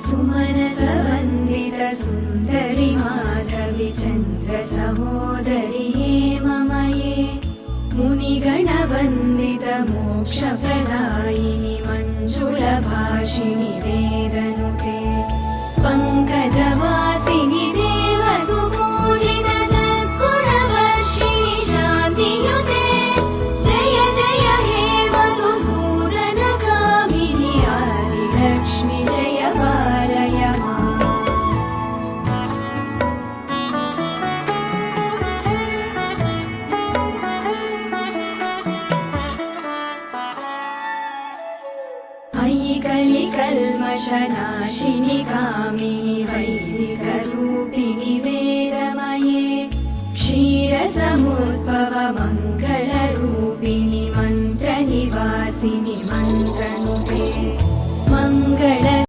सुमनसवन्दित सुन्दरि माधवि चन्द्र सहोदरि हेममये मुनिगणवन्दित मोक्षप्रदायिनि मञ्जुलभाषिणि वेदनुते पङ्कजवासिनि देवसुपूजित सद्गुणवर्षिणि शान्तियुते जय जय हे मधुसूदनकामिनि आदिलक्ष्मि जय पालय माम्। अयि कलिकल्मषनाशिनि कामिनि वैदिकरूपिणि वेदमये क्षीरसमुद्भव मङ्गलरूपिणि मन्त्रनिवासिनि मन्त्रनुते मङ्गल